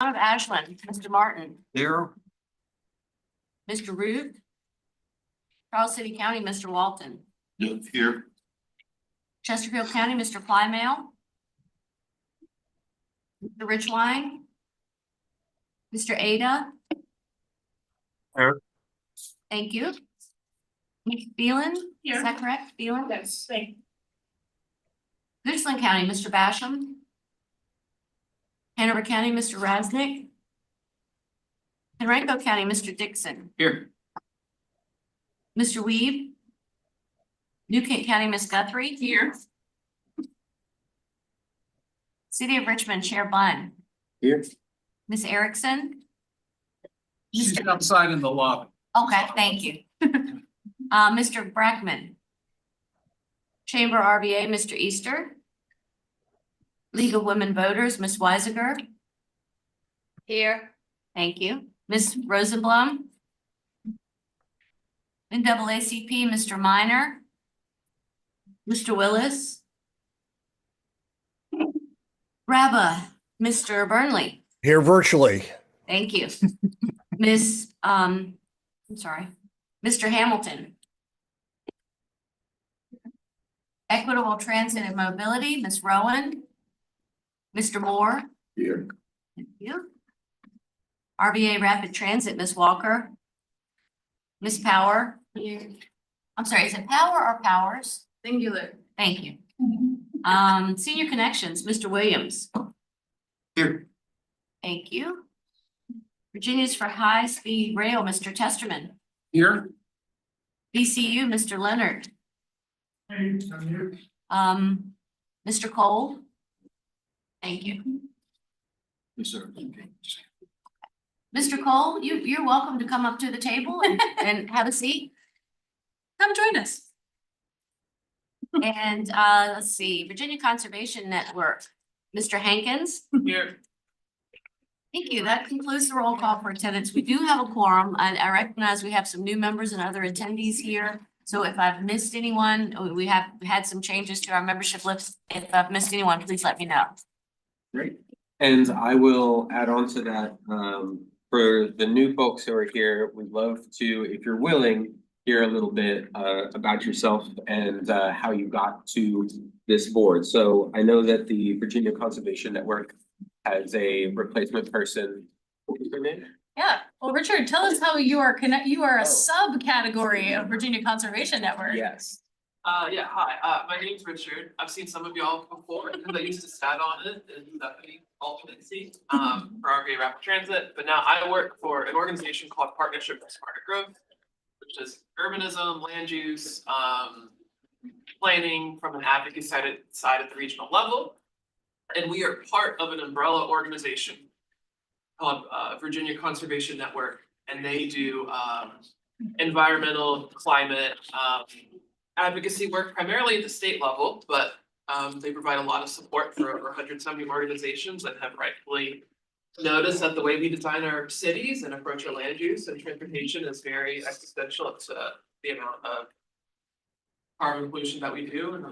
Town of Ashland, Mr. Martin, Here. Mr. Root. Charles City County, Mr. Walton, Here. Chesterfield County, Mr. Plymale. Mr. Richline. Mr. Ada. Here. Thank you. Ms. Phelan, is that correct? Phelan? Yes, thank you. Richland County, Mr. Basham. Hanover County, Mr. Rasnick. Henrico County, Mr. Dixon, Here. Mr. Weeb. New Kent County, Ms. Guthrie. Here. City of Richmond, Chair Bunn. Here. Ms. Erickson. She's outside in the lobby. Okay, thank you. Mr. Brackman. Chamber RVA, Mr. Easter. League of Women Voters, Ms. Weisiger. Here. Thank you. Ms. Rosenblum. NAACP, Mr. Minor. Mr. Willis. Rabba, Mr. Burnley. Here virtually. Thank you. I'm sorry, Mr. Hamilton. Equitable Transit and Mobility, Ms. Rowan. Mr. Moore. Here. Thank you. RVA Rapid Transit, Ms. Walker. Ms. Power. Here. I'm sorry, is it Power or Powers? Singular. Thank you. Senior Connections, Mr. Williams. Here. Thank you. Virginia's for High Speed Rail, Mr. Testerman. Here. VCU, Mr. Leonard. Hey, I'm here. Mr. Cole. Thank you. Yes, sir. Mr. Cole, you're welcome to come up to the table and have a seat. Come join us. And let's see, Virginia Conservation Network, Mr. Hankins. Here. Thank you. That concludes the roll call for attendance. We do have a quorum, and I recognize we have some new members and other attendees here. So if I've missed anyone, we have had some changes to our membership list. If I've missed anyone, please let me know. Great. And I will add on to that, for the new folks who are here, we'd love to, if you're willing, hear a little bit about yourself and how you got to this board. So I know that the Virginia Conservation Network has a replacement person. What was her name? Yeah, well, Richard, tell us how you are you are a subcategory of Virginia Conservation Network. Yes. Yeah, hi, my name's Richard. I've seen some of y'all before, because I used to stat on it in deputy alternate seat, for RVA Rapid Transit, but now I work for an organization called Partnership for Smarter Growth, which is urbanism, land use, planning from an advocacy side at the regional level. And we are part of an umbrella organization called Virginia Conservation Network, and they do environmental, climate, advocacy work primarily at the state level, but they provide a lot of support for over 170 organizations that have rightfully noticed that the way we design our cities and approach our land use and transportation is very existential to the amount of carbon pollution that we do, and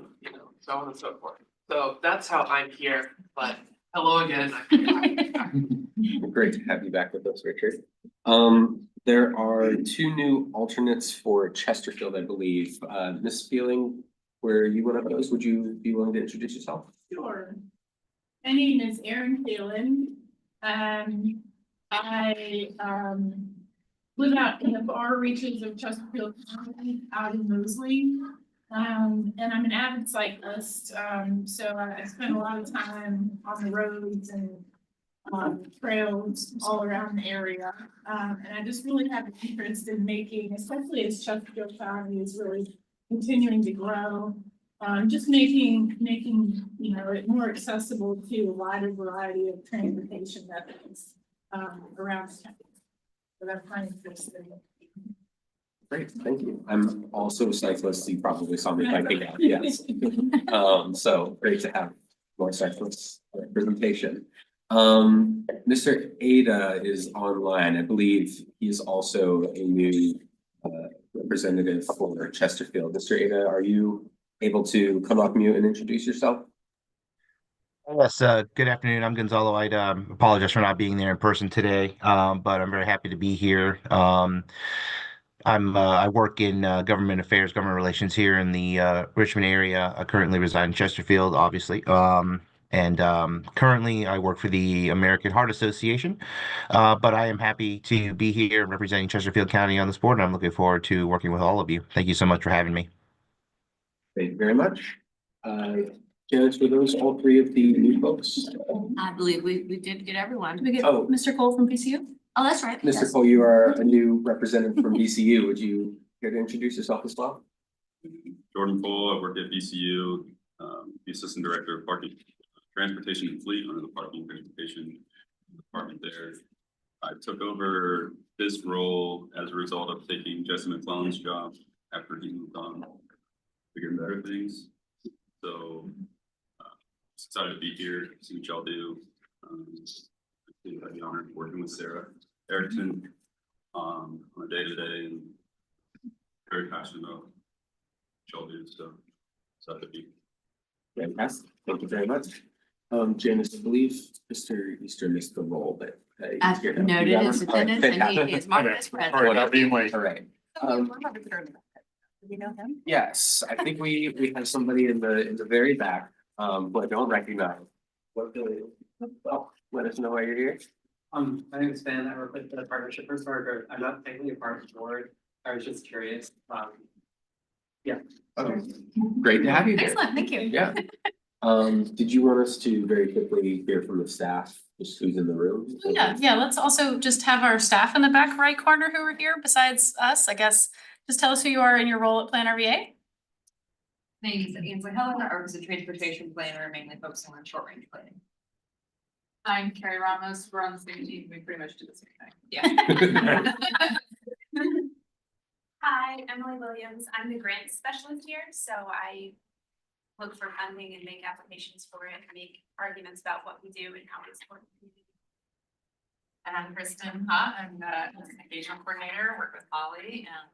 so on and so forth. So that's how I'm here, but hello again. Great to have you back with us, Richard. There are two new alternates for Chesterfield, I believe. Ms. Feeling, were you one of those? Would you be willing to introduce yourself? Sure. My name is Erin Phelan. I live out in the far reaches of Chesterfield County, out in Mosley. And I'm an avid cyclist, so I spend a lot of time on the roads and trails all around the area. And I just really have an interest in making, especially as Chesterfield County is really continuing to grow, just making it more accessible to a wider variety of transportation methods around the county. So that's my interest in it. Great, thank you. I'm also a cyclist. You probably saw me biking out, yes. So great to have more cyclists representation. Mr. Ada is online. I believe he's also a new representative for Chesterfield. Mr. Ada, are you able to come off mute and introduce yourself? Yes, good afternoon. I'm Gonzalo. I'd apologize for not being there in person today, but I'm very happy to be here. I work in government affairs, government relations here in the Richmond area. I currently reside in Chesterfield, obviously. And currently I work for the American Heart Association. But I am happy to be here representing Chesterfield County on this board, and I'm looking forward to working with all of you. Thank you so much for having me. Thank you very much. Janice, were those all three of the new folks? I believe we did get everyone. Did we get Oh. Mr. Cole from PCU? Oh, that's right. Mr. Yes. Cole, you are a new representative from VCU. Would you care to introduce yourself as well? Jordan Cole, I work at VCU, the Assistant Director of Parking, Transportation and Fleet under the Parking and Transportation Department there. I took over this role as a result of taking Jesse McClellan's job after he moved on bigger and better things. So just excited to be here, see what y'all do. I had the honor of working with Sarah Erickson on a day-to-day, and very passionate about what y'all do, so excited to be. Fantastic. Thank you very much. Janice, I believe Mr. Easter missed the role, but. he's I've here now. noted You got his him? All right, attendance and he fantastic. is marked as present. Without being late. All right. Do you know him? Yes, I think we have somebody in the very back, who I don't recognize. Let us know why you're here. My name is Ben. I work with the partnership for Starter. I'm not technically a part of the board. I was just curious. Okay. Great to have you here. Excellent, thank you. Yeah. Did you want us to very quickly hear from the staff, just who's in the room? Yeah, let's also just have our staff in the back right corner who are here besides us, I guess. Just tell us who you are and your role at Plan RVA. My name is Ainsley Helen, I work as a transportation planner, mainly focusing on short range planning. I'm Carrie Ramos, we're on the same team, we pretty much do the same thing. Yeah. Hi, Emily Williams. I'm the grant specialist here, so I look for funding and make applications for it and make arguments about what we do and how we support the community. And I'm Kristen Hutt, I'm the engagement coordinator, work with Holly and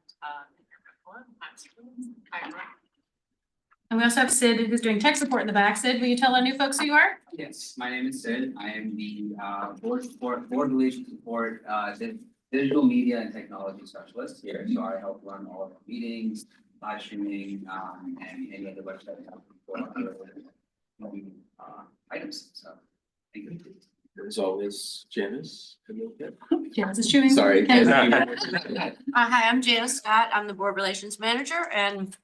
And we also have Sid who's doing tech support in the back. Sid, will you tell our new folks who you are? Yes, my name is Sid. I am the board relations support, digital media and technology specialist here. So I help run all of our meetings, live streaming, and any other website for items. So thank you. As always, Janice. Janice is chewing. Sorry. And- Hi, I'm Janice Scott. I'm the board relations manager and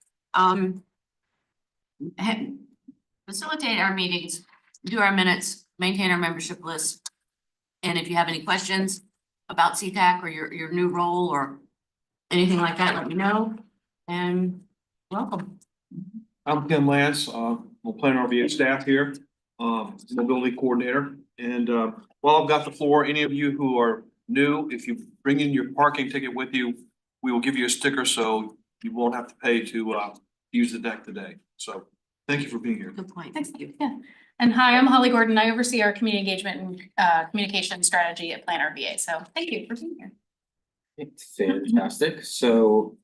facilitate our meetings, do our minutes, maintain our membership list. And if you have any questions about CTAC or your new role or anything like that, let me know. And welcome. I'm Ken Lance, we'll plan RVA staff here, mobility coordinator. And while I've got the floor, any of you who are new, if you bring in your parking ticket with you, we will give you a sticker so you won't have to pay to use the deck today. So thank you for being here. Good point. Thank you. Yeah. And hi, I'm Holly Gordon. I oversee our community engagement and communication strategy at Plan RVA. So thank you for being here. Fantastic. So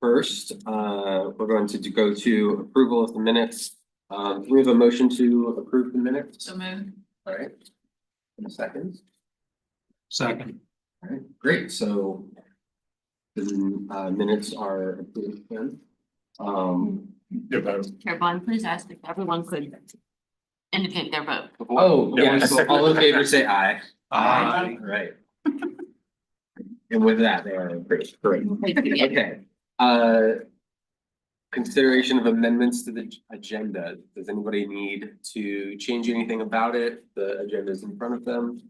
first, we're going to go to approval of the minutes. We have a motion to approve the minutes. So moved. All right. In a second. Second. All right, great. So the minutes are approved then. Chair Bond, please ask if everyone could indicate their vote. Oh, Yeah. yes. All in favor, say aye. Aye. All right. And with that, they are great. Okay. Consideration of amendments to the agenda. Does anybody need to change anything about it? The agenda is in front of them.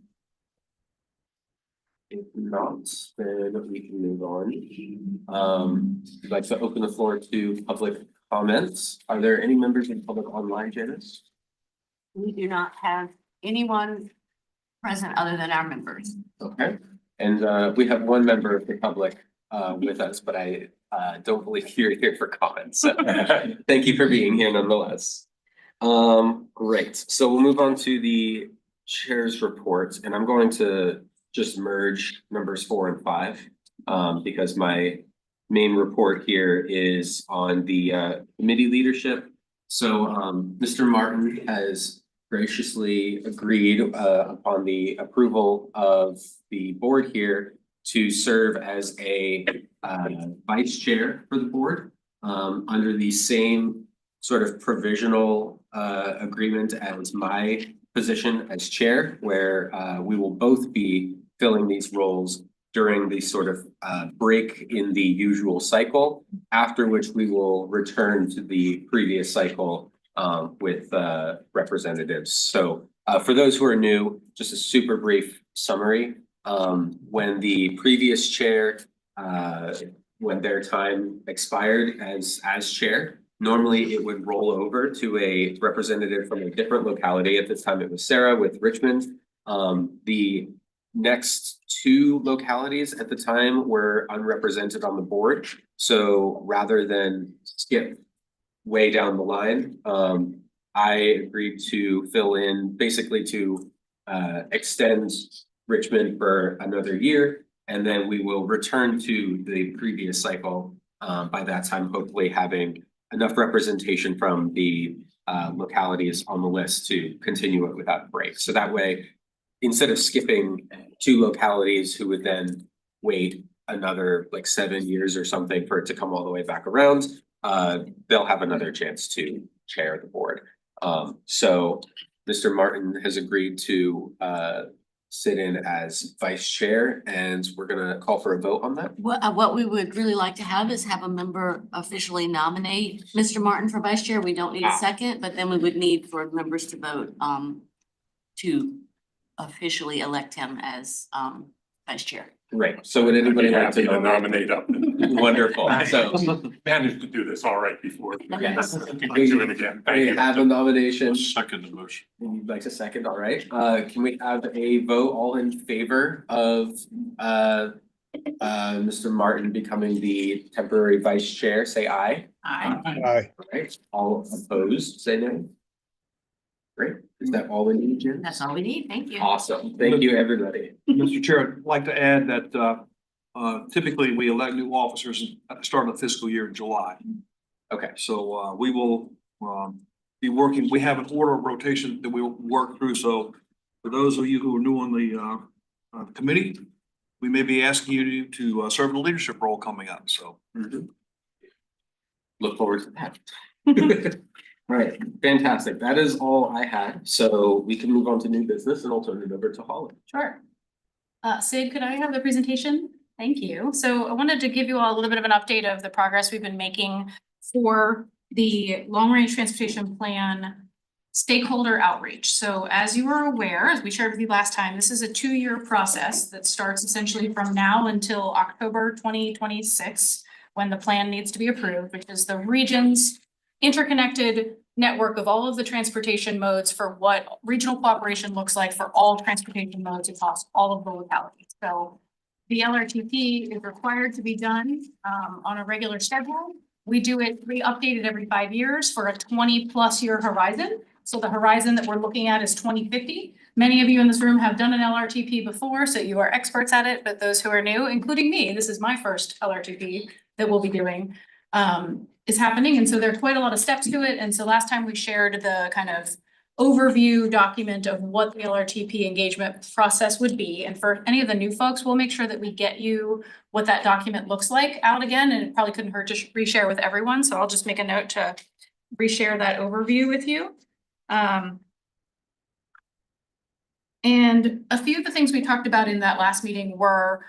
If not, then we can move on. I'd like to open the floor to public comments. Are there any members of the public online, Janice? We do not have anyone present other than our members. Okay, and we have one member of the public with us, but I don't believe you're here for comments. So thank you for being here nonetheless. Great, so we'll move on to the chair's reports, and I'm going to just merge numbers 4 and 5 because my main report here is on the committee leadership. So Mr. Martin has graciously agreed upon the approval of the board here to serve as a vice chair for the board under the same sort of provisional agreement as my position as chair, where we will both be filling these roles during the sort of break in the usual cycle, after which we will return to the previous cycle with representatives. So for those who are new, just a super brief summary. When the previous chair, when their time expired as chair, normally it would roll over to a representative from a different locality. At this time, it was Sarah with Richmond. The next two localities at the time were unrepresented on the board. So rather than skip way down the line, I agreed to fill in basically to extend Richmond for another year, and then we will return to the previous cycle. By that time, hopefully having enough representation from the localities on the list to continue it without a break. So that way, instead of skipping two localities who would then wait another like 7 years or something for it to come all the way back around, they'll have another chance to chair the board. So Mr. Martin has agreed to sit in as vice chair, and we're gonna call for a vote on that. What we would really like to have is have a member officially nominate Mr. Martin for vice chair. We don't need a second, but then we would need for members to vote to officially elect him as vice chair. Right, so would anybody like to nominate up? Wonderful, so Managed to do this all right before. Yes. Can do it again. Thank we you. have a nomination. Second the motion. You'd like to second, all right, can we have a vote all in favor of Mr. Martin becoming the temporary vice chair, say aye. Aye. Right, all opposed, say no. Great, is that all we need, Jen? That's all we need. Thank you. Awesome, thank you, everybody. Mr. Chair, I'd like to add that typically we elect new officers at the start of the fiscal year in July. Okay, So we will be working, we have an order of rotation that we'll work through. So for those of you who are new on the committee, we may be asking you to serve in a leadership role coming up, so. look forward to that. Right, fantastic, that is all I had, so we can move on to new business and I'll turn it over to Holly. Sure. Sid, could I have the presentation? Thank you. So I wanted to give you all a little bit of an update of the progress we've been making for the long-range transportation plan stakeholder outreach. So as you are aware, as we shared with you last time, this is a 2-year process that starts essentially from now until October 2026, when the plan needs to be approved, which is the region's interconnected network of all of the transportation modes for what regional cooperation looks like for all transportation modes across all of the localities. So the LRTP is required to be done on a regular schedule. We do it, we update it every 5 years for a 20+ year horizon. So the horizon that we're looking at is 2050. Many of you in this room have done an LRTP before, so you are experts at it, but those who are new, including me, this is my first LRTP that we'll be doing, is happening. And so there are quite a lot of steps to it. And so last time we shared the kind of overview document of what the LRTP engagement process would be. And for any of the new folks, we'll make sure that we get you what that document looks like out again. And it probably couldn't hurt to reshare with everyone. So I'll just make a note to reshare that overview with you. And a few of the things we talked about in that last meeting were,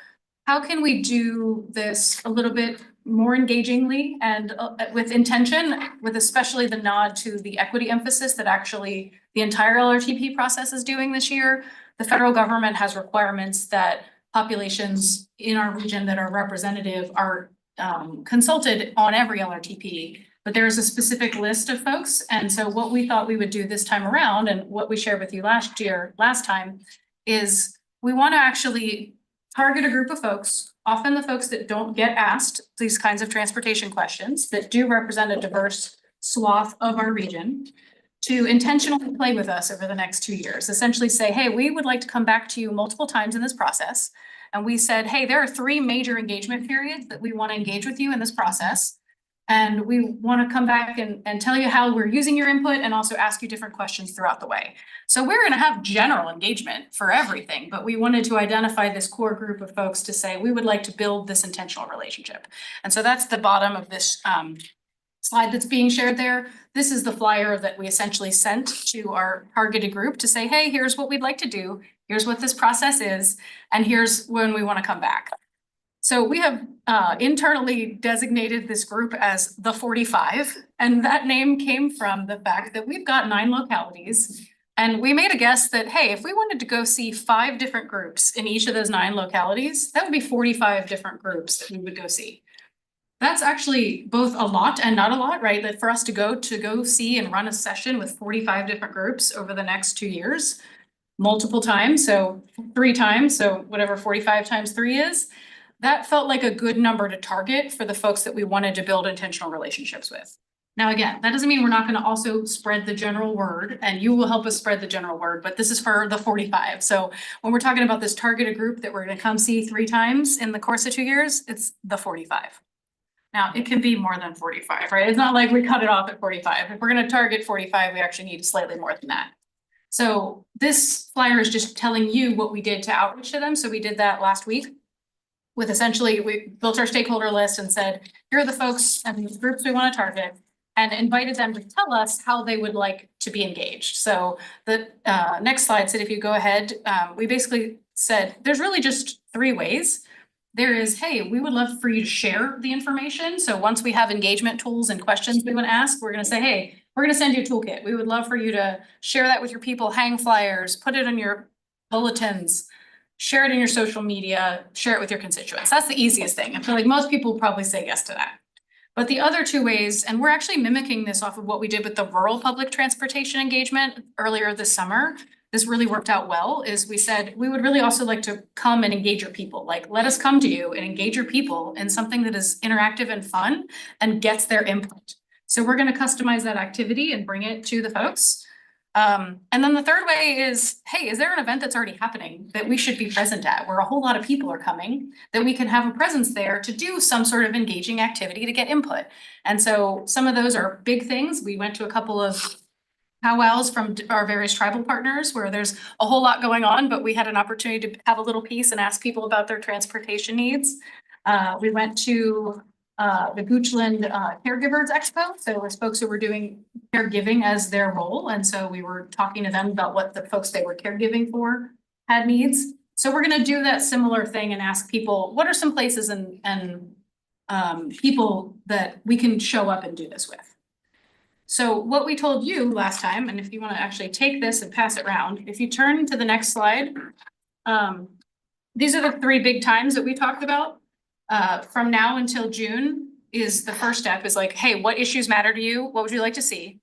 how can we do this a little bit more engagingly and with intention, with especially the nod to the equity emphasis that actually the entire LRTP process is doing this year. The federal government has requirements that populations in our region that are representative are consulted on every LRTP, but there is a specific list of folks. And so what we thought we would do this time around, and what we shared with you last time, is we want to actually target a group of folks, often the folks that don't get asked these kinds of transportation questions, that do represent a diverse swath of our region, to intentionally play with us over the next 2 years. Essentially say, hey, we would like to come back to you multiple times in this process. And we said, hey, there are 3 major engagement periods that we want to engage with you in this process. And we want to come back and tell you how we're using your input and also ask you different questions throughout the way. So we're going to have general engagement for everything, but we wanted to identify this core group of folks to say, we would like to build this intentional relationship. And so that's the bottom of this slide that's being shared there. This is the flyer that we essentially sent to our targeted group to say, hey, here's what we'd like to do. Here's what this process is. And here's when we want to come back. So we have internally designated this group as the 45, and that name came from the fact that we've got 9 localities. And we made a guess that, hey, if we wanted to go see 5 different groups in each of those 9 localities, that would be 45 different groups that we would go see. That's actually both a lot and not a lot, right? That for us to go see and run a session with 45 different groups over the next 2 years, multiple times, so 3 times, so whatever 45 times 3 is. That felt like a good number to target for the folks that we wanted to build intentional relationships with. Now, again, that doesn't mean we're not going to also spread the general word, and you will help us spread the general word, but this is for the 45. So when we're talking about this targeted group that we're going to come see 3 times in the course of 2 years, it's the 45. Now, it can be more than 45, right? It's not like we cut it off at 45. If we're going to target 45, we actually need slightly more than that. So this flyer is just telling you what we did to outreach to them. So we did that last week. With essentially, we built our stakeholder list and said, here are the folks and the groups we want to target, and invited them to tell us how they would like to be engaged. So the next slide said, if you go ahead, we basically said, there's really just 3 ways. There is, hey, we would love for you to share the information. So once we have engagement tools and questions we want to ask, we're going to say, hey, we're going to send you a toolkit. We would love for you to share that with your people, hang flyers, put it in your bulletins, share it in your social media, share it with your constituents. That's the easiest thing. I feel like most people will probably say yes to that. But the other 2 ways, and we're actually mimicking this off of what we did with the rural public transportation engagement earlier this summer. This really worked out well, is we said, we would really also like to come and engage your people. Like, let us come to you and engage your people in something that is interactive and fun and gets their input. So we're going to customize that activity and bring it to the folks. And then the third way is, hey, is there an event that's already happening that we should be present at, where a whole lot of people are coming, that we can have a presence there to do some sort of engaging activity to get input? And so some of those are big things. We went to a couple of powwows from our various tribal partners where there's a whole lot going on, but we had an opportunity to have a little piece and ask people about their transportation needs. We went to the Goochland Caregivers Expo. So it was folks who were doing caregiving as their role. And so we were talking to them about what the folks they were caregiving for had needs. So we're going to do that similar thing and ask people, what are some places and people that we can show up and do this with? So what we told you last time, and if you want to actually take this and pass it around, if you turn to the next slide, these are the 3 big times that we talked about. From now until June is the first step, is like, hey, what issues matter to you? What would you like to see?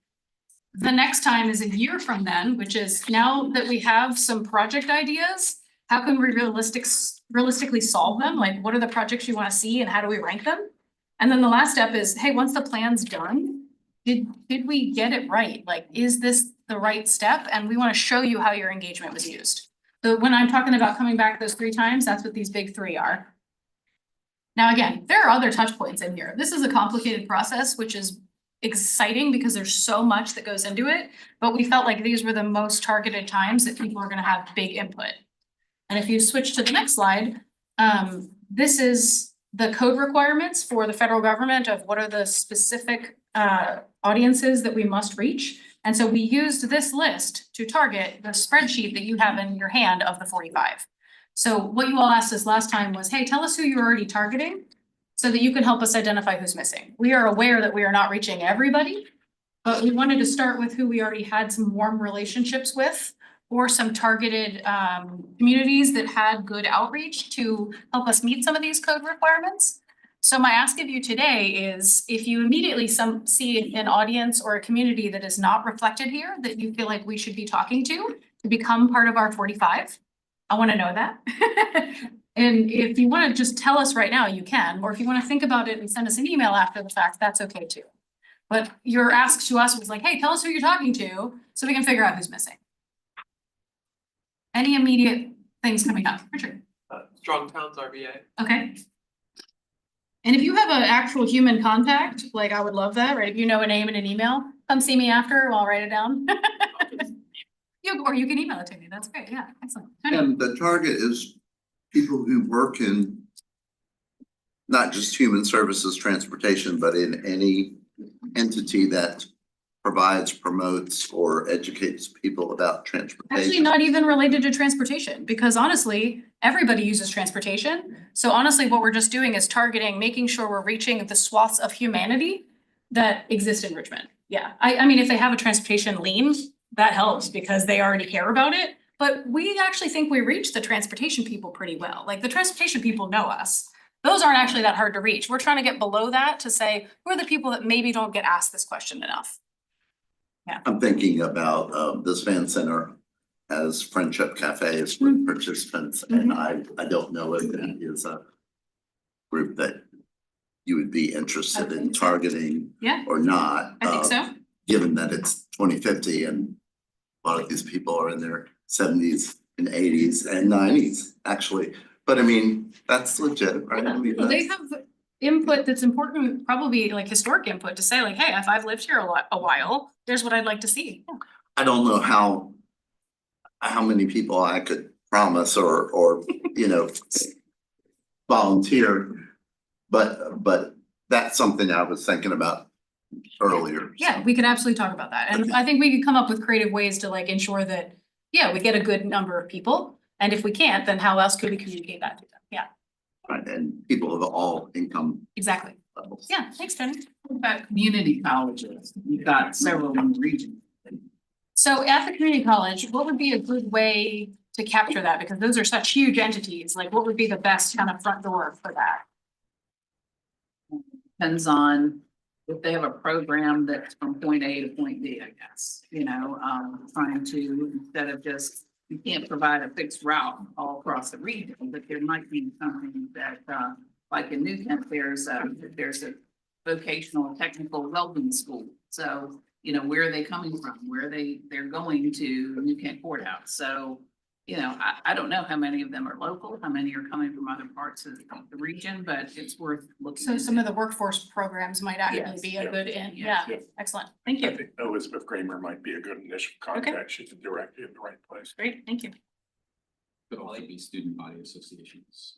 The next time is a year from then, which is now that we have some project ideas, how can we realistically solve them? Like, what are the projects you want to see and how do we rank them? And then the last step is, hey, once the plan's done, did we get it right? Like, is this the right step? And we want to show you how your engagement was used. So when I'm talking about coming back those 3 times, that's what these big 3 are. Now, again, there are other touch points in here. This is a complicated process, which is exciting because there's so much that goes into it, but we felt like these were the most targeted times that people are going to have big input. And if you switch to the next slide, this is the code requirements for the federal government of what are the specific audiences that we must reach. And so we used this list to target the spreadsheet that you have in your hand of the 45. So what you all asked us last time was, hey, tell us who you're already targeting so that you can help us identify who's missing. We are aware that we are not reaching everybody, but we wanted to start with who we already had some warm relationships with, or some targeted communities that had good outreach to help us meet some of these code requirements. So my ask of you today is, if you immediately see an audience or a community that is not reflected here, that you feel like we should be talking to become part of our 45, I want to know that. And if you want to just tell us right now, you can, or if you want to think about it and send us an email after the fact, that's okay too. But your ask to us was like, hey, tell us who you're talking to so we can figure out who's missing. Any immediate things coming up? Richard? Strong Towns RBA. Okay. And if you have an actual human contact, like I would love that, right? If you know a name and an email, come see me after, I'll write it down. Or you can email it to me. That's great. Yeah, excellent. Tony? And the target is people who work in not just human services transportation, but in any entity that provides, promotes, or educates people about Actually, transportation. not even related to transportation, because honestly, everybody uses transportation. So honestly, what we're just doing is targeting, making sure we're reaching the swaths of humanity that exist in Richmond. Yeah, I mean, if they have a transportation lien, that helps because they already care about it. But we actually think we reach the transportation people pretty well. Like the transportation people know us. Those aren't actually that hard to reach. We're trying to get below that to say, who are the people that maybe don't get asked this question enough? I'm thinking about this Van Center has friendship cafes with participants, and I don't know if that is a group that you would be interested in targeting Yeah, or not. I think so. Given that it's 2050 and a lot of these people are in their 70s and 80s and 90s, actually. But I mean, that's legit, right? I mean, They have input that's important, probably like historic input to say like, hey, if I've lived here a while, here's what I'd like to see. I don't know how many people I could promise or you know, volunteer, but that's something I was thinking about earlier. Yeah, we could absolutely talk about that. And I think we could come up with creative ways to like ensure that, yeah, we get a good number of people. And if we can't, then how else could we communicate that to them? Yeah, Right, and people of all income exactly. levels. Yeah, thanks, Tony. What about community colleges? You've got several in the region. So at the community college, what would be a good way to capture that? Because those are such huge entities. Like what would be the best kind of front door for that? Depends on if they have a program that's from point A to point B, I guess, trying to, instead of just, you can't provide a fixed route all across the region, but there might be something that, like in New Kent, there's a vocational technical welding school. So, where are they coming from? Where they're going to New Kent Courthouse. So, I don't know how many of them are local, how many are coming from other parts of the region, but it's worth looking. So some into. of the workforce programs might actually Yes, be a yeah. good in. Yeah. Yeah, excellent. Thank you. I think Elizabeth Kramer might be a good initial contact. She can direct you in the right place. Great, thank you. Could all be student body associations.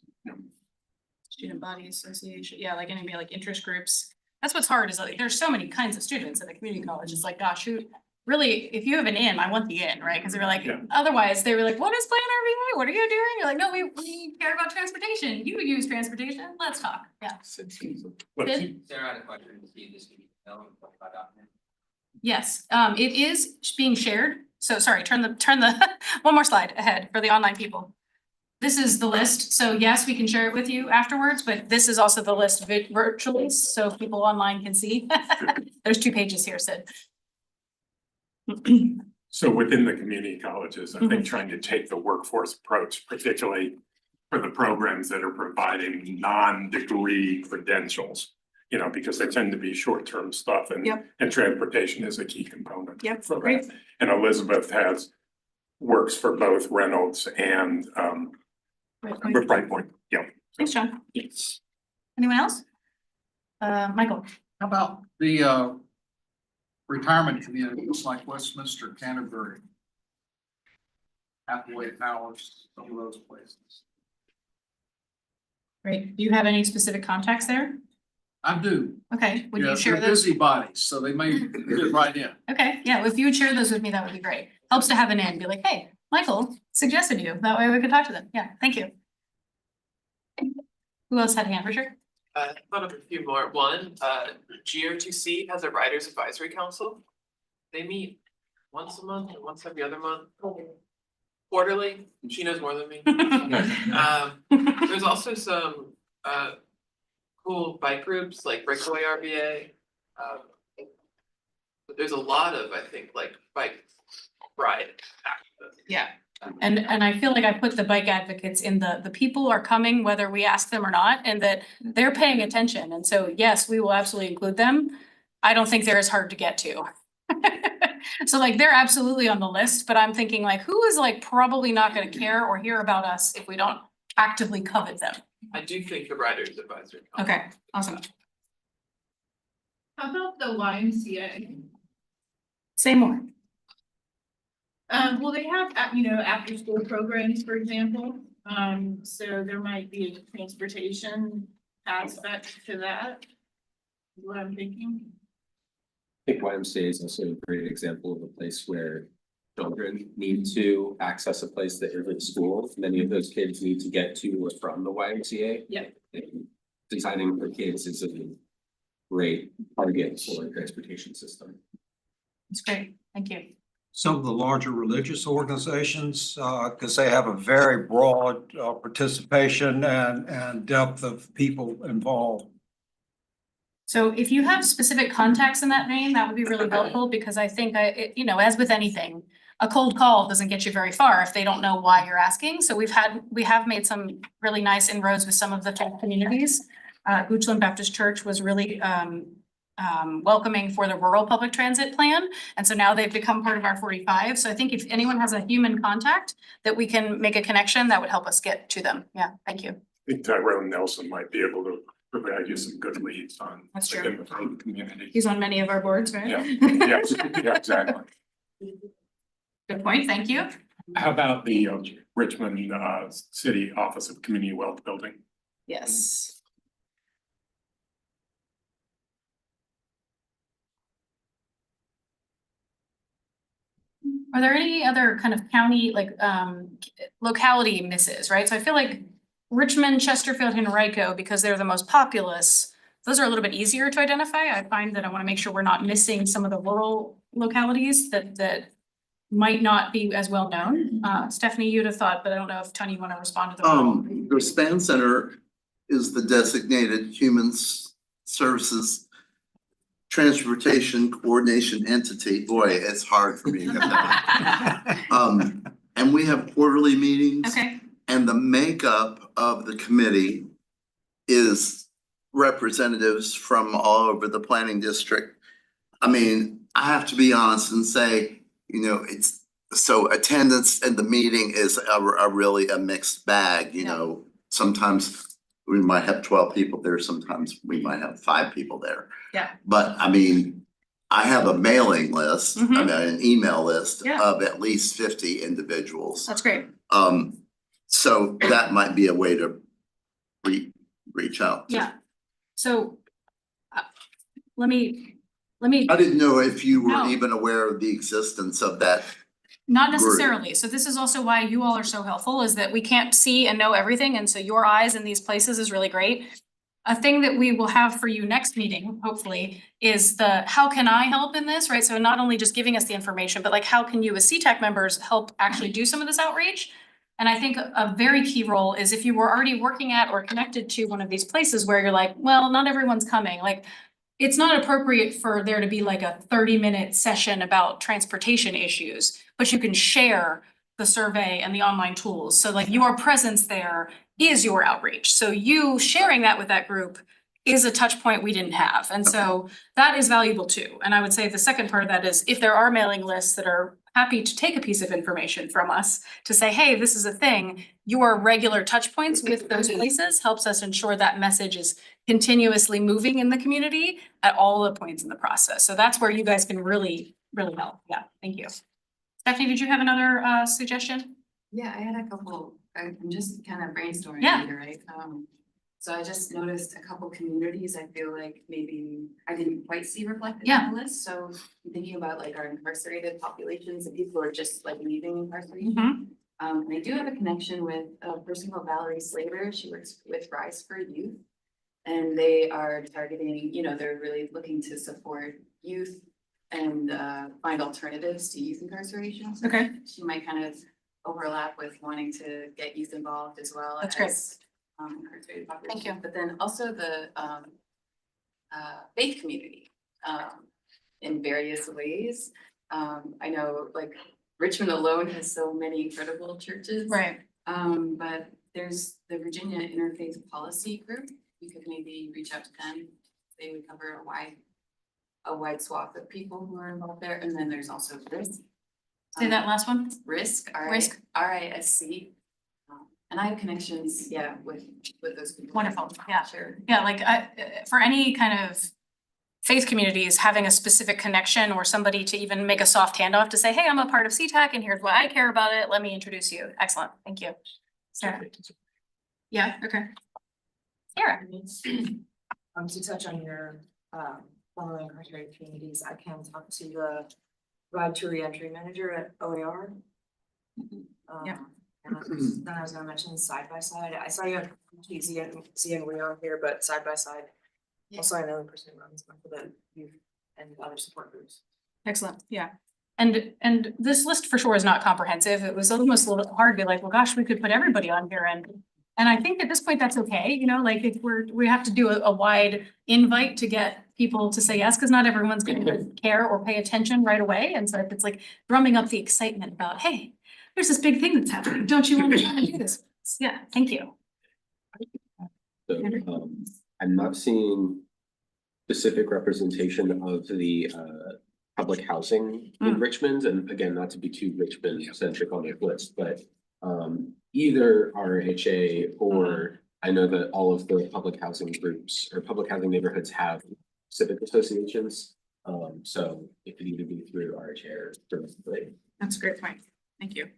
Student body association, yeah, like any like interest groups. That's what's hard is like, there's so many kinds of students at the community college. It's like, gosh, really, if you have an in, I want the in, right? Because they were like, Yeah. otherwise they were like, what is Plan RVA? What are you doing? You're like, no, we care about transportation. You use transportation. Let's talk. Yeah. Let's Sid? Sarah had a question to see if this can be developed by document. Yes, it is being shared. So sorry, turn the one more slide ahead for the online people. This is the list. So yes, we can share it with you afterwards, but this is also the list virtually, so people online can see. There's 2 pages here, Sid. So within the community colleges, I think trying to take the workforce approach, particularly for the programs that are providing non-degree credentials. Because they tend to be short-term stuff and transportation is a key component. Yep, For great. that. And Elizabeth works for both Reynolds and Brightpoint. Yeah. Thanks, John. Yes. Anyone else? Michael. How about the retirement communities like Westminster, Canterbury? Hathaway Towers, some of those places. Great. Do you have any specific contacts there? I do. Okay, would Yeah, you share they're those? busybodies, so they may fit right in. Okay, yeah, if you would share those with me, that would be great. Helps to have an in, be like, hey, Michael suggested you. That way we could talk to them. Yeah, thank you. Who else had a hand? Richard? Thought of a few more. One, GR2C has a Writers Advisory Council. They meet once a month or once every other month. Quarterly. She knows more than me. There's also some cool bike groups like Breakaway RVA. But there's a lot of, I think, like bike ride activists. Yeah. And I feel like I put the bike advocates in the people are coming whether we ask them or not, and that they're paying attention. And so, yes, we will absolutely include them. I don't think they're as hard to get to. So like, they're absolutely on the list, but I'm thinking like, who is like probably not gonna care or hear about us if we don't actively covet them? I do think the Riders Advisory. Okay, awesome. How about the YMCA? Say more. Well, they have, after school programs, for example, so there might be a transportation aspect to that. Is what I'm thinking. I think YMCA is also a great example of a place where children need to access a place that isn't school. Many of those kids need to get to or from the YMCA. Yeah. And designing for kids is a great target for a transportation system. That's great. Thank you. Some of the larger religious organizations, because they have a very broad participation and depth of people involved. So if you have specific contacts in that vein, that would be really helpful because I think as with anything, a cold call doesn't get you very far if they don't know why you're asking. So we have made some really nice inroads with some of the faith communities. Goochland Baptist Church was really welcoming for the rural public transit plan. And so now they've become part of our 45. So I think if anyone has a human contact that we can make a connection, that would help us get to them. Yeah, thank you. I think Tyrone Nelson might be able to provide you some good leads on. That's true. within the faith community. He's on many of our boards, right? Yeah, yeah, yeah, exactly. Good point, thank you. How about the Richmond City Office of Community Wealth Building? Yes. Are there any other kind of county, locality misses, right? So I feel like Richmond, Chesterfield, Henrico, because they're the most populous, those are a little bit easier to identify. I find that I want to make sure we're not missing some of the rural localities that might not be as well known. Stephanie, you'd have thought, but I don't know if Tony, you want to respond to the The Span Center is the designated human services transportation coordination entity. Boy, it's hard for me to get that. And we have quarterly meetings. Okay. And the makeup of the committee is representatives from all over the planning district. I mean, I have to be honest and say, it's so attendance at the meeting is a really a mixed bag, sometimes we might have 12 people there, sometimes we might have 5 people there. Yeah. But I mean, I have a mailing list, I mean, an email list Yeah. of at least 50 individuals. That's great. So that might be a way to reach out. Yeah. So let me. I didn't know if you were No. even aware of the existence of that. Not necessarily. So this is also why you all are so helpful, is that we can't see and know everything. And so your eyes in these places is really great. A thing that we will have for you next meeting, hopefully, is how can I help in this, right? So not only just giving us the information, but how can you as CTAC members help actually do some of this outreach? And I think a very key role is if you were already working at or connected to one of these places where you're like, well, not everyone's coming, it's not appropriate for there to be a 30-minute session about transportation issues, but you can share the survey and the online tools. So your presence there is your outreach. So you sharing that with that group is a touch point we didn't have. And so that is valuable too. And I would say the second part of that is if there are mailing lists that are happy to take a piece of information from us to say, hey, this is a thing, your regular touch points with those places helps us ensure that message is continuously moving in the community at all the points in the process. So that's where you guys can really, really help. Yeah, thank you. Stephanie, did you have another suggestion? Yeah, I had a couple, I'm just kind of brainstorming Yeah. here, right? So I just noticed a couple communities I feel like maybe I didn't quite see reflected Yeah. on the list. So I'm thinking about our incarcerated populations and people who are just leaving incarceration. And I do have a connection with a person called Valerie Slater. She works with Rise for Youth. And they are targeting, they're really looking to support youth and find alternatives to youth incarceration. So Okay. she might kind of overlap with wanting to get youth involved as well. That's great. Incarcerated population. Thank you. But then also the faith community in various ways. I know Richmond alone has so many incredible churches. Right. But there's the Virginia Interfaith Policy Group. You could maybe reach out to them. They would cover a wide swath of people who are involved there. And then there's also RISC. Say that last one. RISC, RISC. RISC. And I have connections, yeah, with those people. Wonderful, yeah. Sure. Yeah, like for any kind of faith communities, having a specific connection or somebody to even make a soft handoff to say, hey, I'm a part of CTAC and here's why I care about it. Let me introduce you. Excellent. Thank you. Sarah. Yeah, okay. Sarah. To touch on your formerly incarcerated communities, I can talk to the Ride to Reentry Manager at OAR. Yeah. And then I was gonna mention side by side. I saw you have Z and we are here, but side by side. Also, I know the person who runs for the youth and other support groups. Excellent, yeah. And this list for sure is not comprehensive. It was almost a little hard to be like, well, gosh, we could put everybody on here and I think at this point, that's okay, you know, like if we have to do a wide invite to get people to say yes, because not everyone's gonna care or pay attention right away. And so if it's like drumming up the excitement about, hey, there's this big thing that's happening, don't you want to do this? Yeah, thank you. So, I'm not seeing specific representation of the public housing in Richmond, and again, not to be too Richmond centric on the list, but either RHA or I know that all of the public housing groups or public housing neighborhoods have civic associations. So it could either be through RHA or directly. That's a great point. Thank you.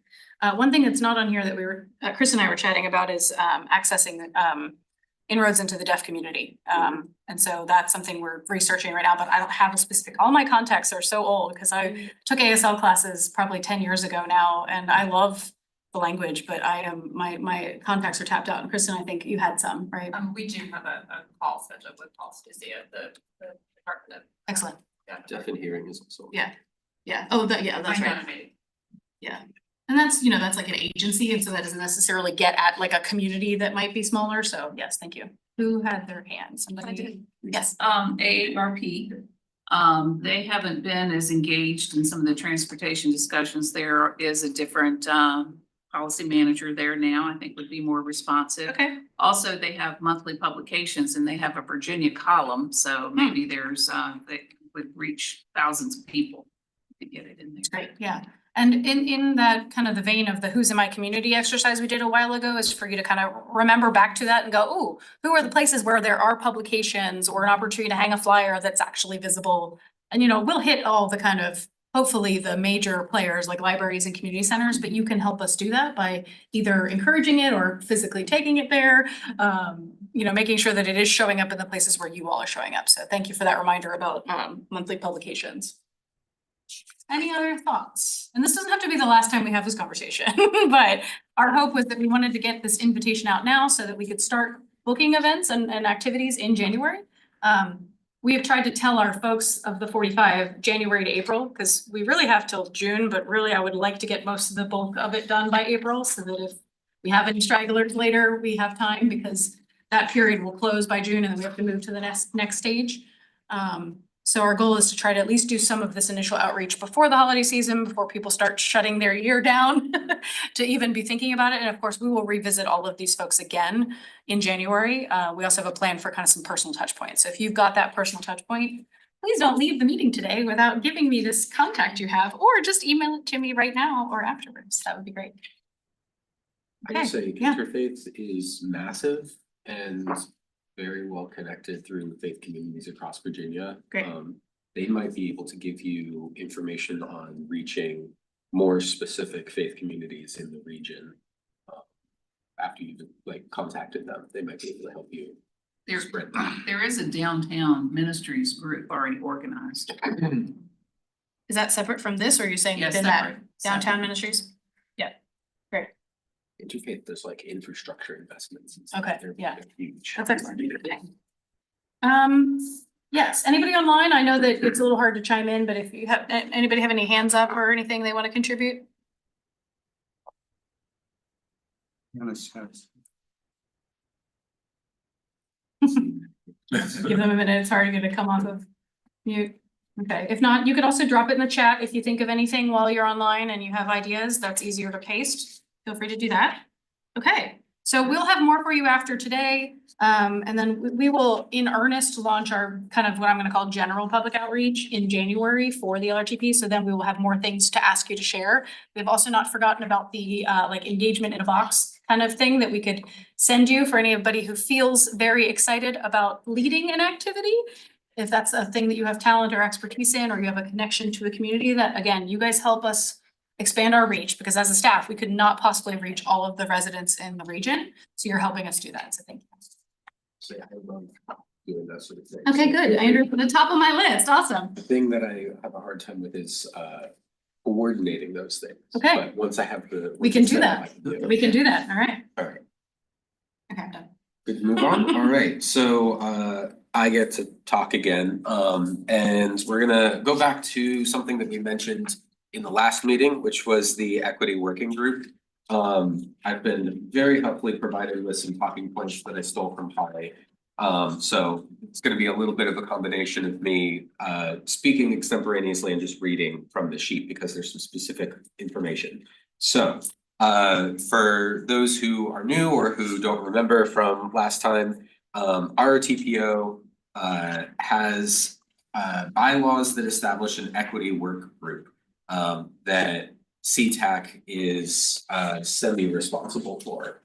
One thing that's not on here that we were, Chris and I were chatting about is accessing inroads into the deaf community. And so that's something we're researching right now, but I don't have a specific, all my contacts are so old because I took ASL classes probably 10 years ago now, and I love the language, but my contacts are tapped out. And Kristen, I think you had some, right? We do have a call set up with Paul Stizia, the Department of. Excellent. Deaf and hearing is also. Yeah. Yeah. Oh, that's right. Yeah. And that's, you know, that's like an agency. And so that doesn't necessarily get at like a community that might be smaller. So yes, thank you. Who had their hand? Somebody did. Yes. AARP. They haven't been as engaged in some of the transportation discussions. There is a different policy manager there now, I think would be more responsive. Okay. Also, they have monthly publications and they have a Virginia column. So maybe there's they would reach thousands of people to get it in there. That's great. Yeah. And in that kind of the vein of the Who's in My Community exercise we did a while ago is for you to kind of remember back to that and go, oh, who are the places where there are publications or an opportunity to hang a flyer that's actually visible? And, you know, we'll hit all the kind of, hopefully the major players like libraries and community centers, but you can help us do that by either encouraging it or physically taking it there. You know, making sure that it is showing up in the places where you all are showing up. So thank you for that reminder about monthly publications. Any other thoughts? And this doesn't have to be the last time we have this conversation, but our hope was that we wanted to get this invitation out now so that we could start booking events and activities in January. We have tried to tell our folks of the 45 January to April, because we really have till June, but really I would like to get most of the bulk of it done by April so that if we have any stragglers later, we have time, because that period will close by June and then we have to move to the next stage. So our goal is to try to at least do some of this initial outreach before the holiday season, before people start shutting their year down to even be thinking about it. And of course, we will revisit all of these folks again in January. We also have a plan for kind of some personal touch points. So if you've got that personal touch point, please don't leave the meeting today without giving me this contact you have, or just email it to me right now or afterwards. That would be great. I would say Interfaith is massive and very well connected through faith communities across Virginia. Great. They might be able to give you information on reaching more specific faith communities in the region. After you've like contacted them, they might be able to help you. There is a downtown ministries group already organized. Is that separate from this, or are you saying Yes, within that separate. downtown ministries? Yeah, great. Interfaith, there's like infrastructure investments and stuff. Okay, They're huge. That's excellent. Yes, anybody online? I know that it's a little hard to chime in, but if you have, anybody have any hands up or anything they want to contribute? Give them a minute, it's hard to get to come off of mute. Okay, if not, you could also drop it in the chat if you think of anything while you're online and you have ideas, that's easier to paste. Feel free to do that. Okay, so we'll have more for you after today. And then we will in earnest launch our kind of what I'm gonna call general public outreach in January for the LRTP. So then we will have more things to ask you to share. We've also not forgotten about the like engagement in a box kind of thing that we could send you for anybody who feels very excited about leading an activity. If that's a thing that you have talent or expertise in, or you have a connection to a community that, again, you guys help us expand our reach, because as a staff, we could not possibly reach all of the residents in the region. So you're helping us do that. So thank you. So I love doing that sort of thing. Okay, good. I under the top of my list. Awesome. The thing that I have a hard time with is coordinating those things. Okay. But once I have the. We can do set up, that. I can do it. We can do that. All right. All right. Okay, I'm done. Good to move on. All right, so I get to talk again. And we're gonna go back to something that we mentioned in the last meeting, which was the equity working group. I've been very helpfully provided with some talking points that I stole from Holly. So it's gonna be a little bit of a combination of me speaking extemporaneously and just reading from the sheet because there's some specific information. So for those who are new or who don't remember from last time, our TPO has bylaws that establish an equity work group that CTAC is semi-responsible for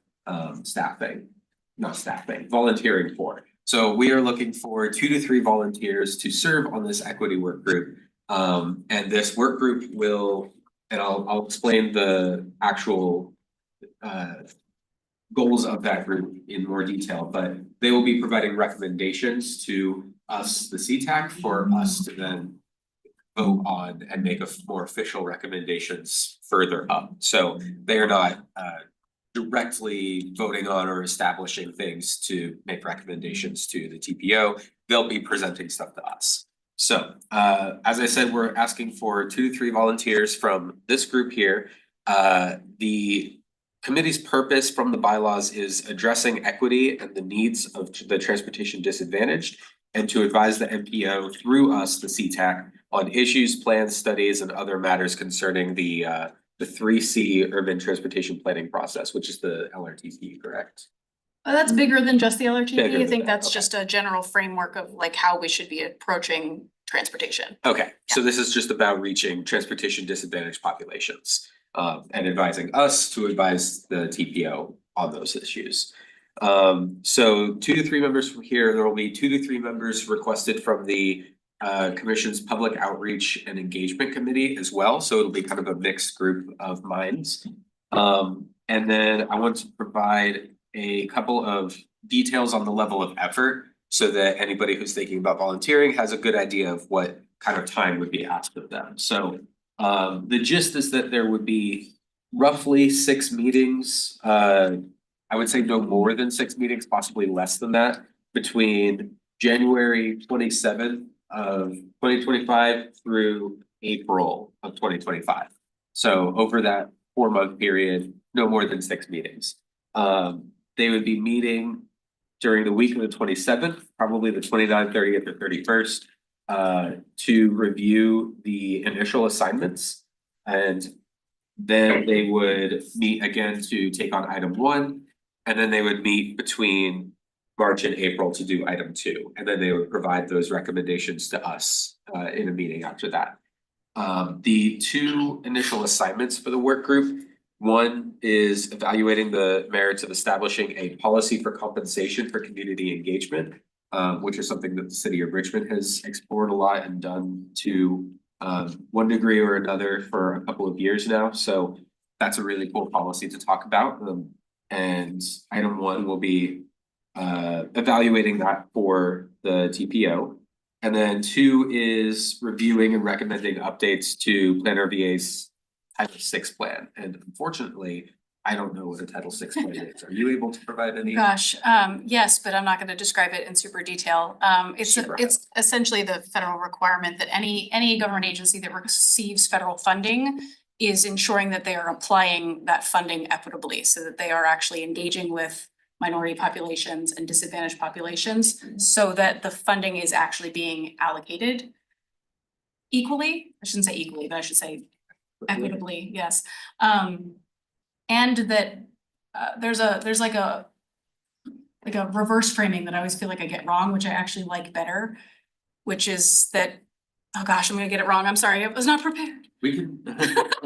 volunteering for. So we are looking for 2 to 3 volunteers to serve on this equity work group. And this work group will, and I'll explain the actual goals of that group in more detail, but they will be providing recommendations to us, the CTAC, for us to then vote on and make more official recommendations further up. So they are not directly voting on or establishing things to make recommendations to the TPO. They'll be presenting stuff to us. So as I said, we're asking for 2 to 3 volunteers from this group here. The committee's purpose from the bylaws is addressing equity and the needs of the transportation disadvantaged, and to advise the MPO through us, the CTAC, on issues, plans, studies, and other matters concerning the 3C urban transportation planning process, which is the LRTP, correct? That's bigger than just the LRTP. Bigger I than think that, that's okay. just a general framework of like how we should be approaching transportation. Okay, so this is just about reaching transportation disadvantaged populations and advising us to advise the TPO on those issues. So 2 to 3 members from here, there will be 2 to 3 members requested from the Commission's Public Outreach and Engagement Committee as well. So it'll be kind of a mixed group of minds. And then I want to provide a couple of details on the level of effort so that anybody who's thinking about volunteering has a good idea of what kind of time would be asked of them. So the gist is that there would be roughly 6 meetings. I would say no more than 6 meetings, possibly less than that, between January 27th of 2025 through April of 2025. So over that 4-month period, no more than 6 meetings. They would be meeting during the week of the 27th, probably the 29th, 30th, or 31st, to review the initial assignments. And then they would meet again to take on item 1. And then they would meet between March and April to do item 2. And then they would provide those recommendations to us in a meeting after that. The 2 initial assignments for the work group, one is evaluating the merits of establishing a policy for compensation for community engagement, which is something that the city of Richmond has explored a lot and done to one degree or another for a couple of years now. So that's a really cool policy to talk about. And item 1 will be evaluating that for the TPO. And then 2 is reviewing and recommending updates to Planner VA's Title VI plan. And unfortunately, I don't know what a Title VI plan is. Are you able to provide any? Gosh, yes, but I'm not going to describe it in super detail. It's essentially the federal requirement that any government agency that receives federal funding is ensuring that they are applying that funding equitably, so that they are actually engaging with minority populations and disadvantaged populations, so that the funding is actually being allocated equally. I shouldn't say equally, but I should say equitably, yes. And that there's like a reverse framing that I always feel like I get wrong, which I actually like better, which is that Oh gosh, I'm gonna get it wrong. I'm sorry. I was not prepared. We can,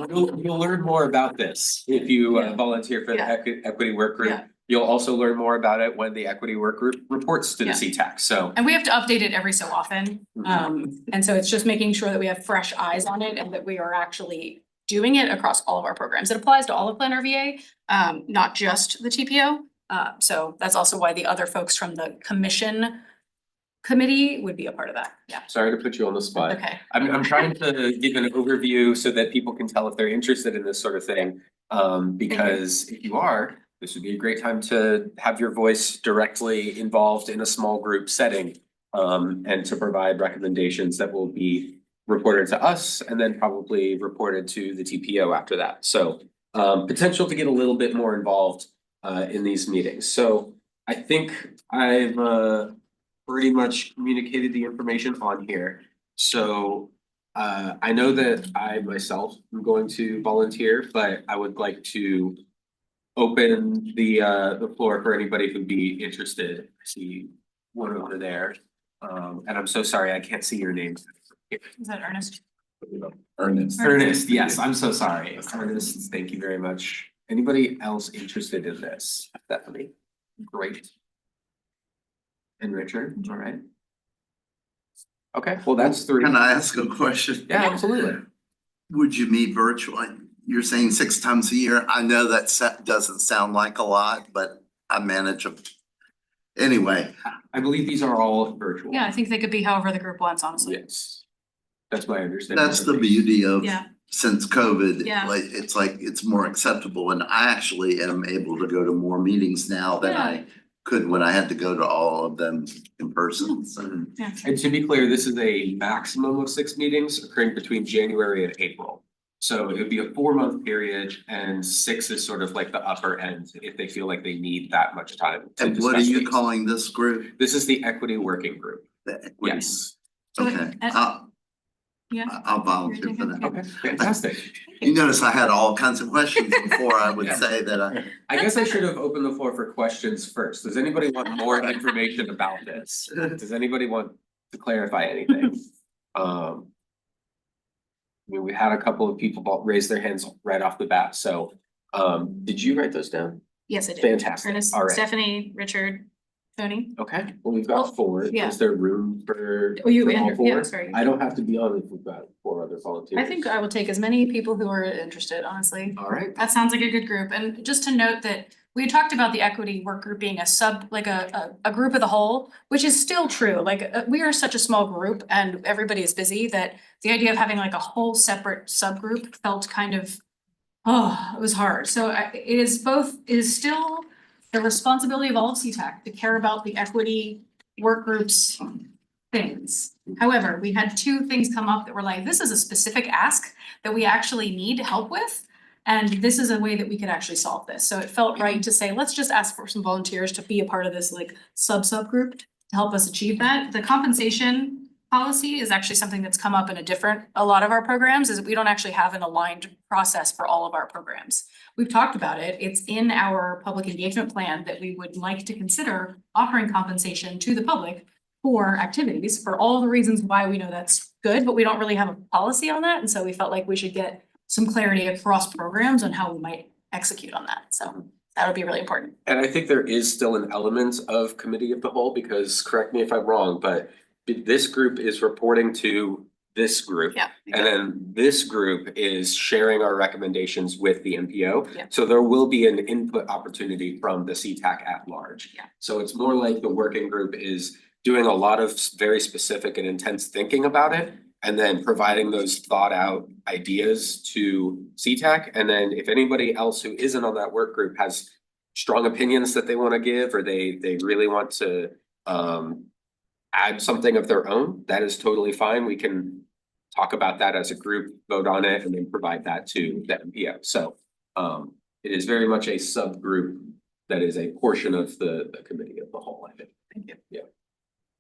you'll learn more about this if you Yeah. volunteer for the Yeah. equity work group. Yeah. You'll also learn more about it when the equity work group reports to the Yeah. CTAC, so. And we have to update it every so often. And so it's just making sure that we have fresh eyes on it and that we are actually doing it across all of our programs. It applies to all of Plan RVA, not just the TPO. So that's also why the other folks from the commission committee would be a part of that. Yeah. Sorry to put you on the spot. Okay. I'm trying to give an overview so that people can tell if they're interested in this sort of thing. Because if you are, this would be a great time to have your voice directly involved in a small group setting. And to provide recommendations that will be reported to us and then probably reported to the TPO after that. So potential to get a little bit more involved in these meetings. So I think I've pretty much communicated the information on here. So I know that I myself am going to volunteer, but I would like to open the floor for anybody who'd be interested. I see one over there. And I'm so sorry, I can't see your name. Is that Ernest? Ernest, yes, I'm so sorry. Ernest, thank you very much. Anybody else interested in this? Stephanie, great. And Richard, all right. Okay, well, that's three. Can I ask a question? Yeah, absolutely. Would you meet virtually? You're saying 6 times a year. I know that doesn't sound like a lot, but I manage them. Anyway. I believe these are all virtual. Yeah, I think they could be however the group wants, honestly. Yes. That's my understanding. That's the beauty of, Yeah. since COVID, Yeah. like, it's more acceptable. And I actually am able to go to more meetings now than I could when I had to go to all of them in person. So. Yeah. And to be clear, this is a maximum of 6 meetings occurring between January and April. So it would be a 4-month period and 6 is sort of like the upper end if they feel like they need that much time. to And what are discuss you things. calling this group? This is the equity working group. The equity? Yes. Okay, Yeah. I'll volunteer for that. Okay, fantastic. You notice I had all kinds of questions before I would Yeah. say that I guess I should have opened the floor for questions first. Does anybody want more information about this? Does anybody want to clarify anything? I mean, we had a couple of people raise their hands right off the bat, so did you write those down? Yes, I did. Fantastic. Ernest, All right. Stephanie, Richard, Tony. Okay, well, we've got 4. yeah. Is there room for Oh, you for and all your- 4? yeah, sorry. I don't have to be on if we've got 4 other volunteers. I think I will take as many people who are interested, honestly. All right. That sounds like a good group. And just to note that we had talked about the equity work group being a group of the whole, which is still true. Like we are such a small group and everybody is busy that the idea of having like a whole separate subgroup felt kind of, it was hard. So it is still the responsibility of all of CTAC to care about the equity work groups things. However, we had 2 things come up that were like, this is a specific ask that we actually need help with. And this is a way that we could actually solve this. So it felt right to say, let's just ask for some volunteers to be a part of this like subgroup to help us achieve that. The compensation policy is actually something that's come up in a lot of our programs, is that we don't actually have an aligned process for all of our programs. We've talked about it. It's in our public engagement plan that we would like to consider offering compensation to the public for activities for all the reasons why we know that's good, but we don't really have a policy on that. And so we felt like we should get some clarity across programs on how we might execute on that. So that would be really important. And I think there is still an element of committee of the whole, because correct me if I'm wrong, but this group is reporting to this group. Yeah. And then this group is sharing our recommendations with the MPO. Yeah. So there will be an input opportunity from the CTAC at large. Yeah. So it's more like the working group is doing a lot of very specific and intense thinking about it, and then providing those thought out ideas to CTAC. And then if anybody else who isn't on that work group has strong opinions that they want to give, or they really want to add something of their own, that is totally fine. We can talk about that as a group, vote on it, and then provide that to the MPO. So it is very much a subgroup that is a portion of the committee of the whole, I think. Thank you. Yeah.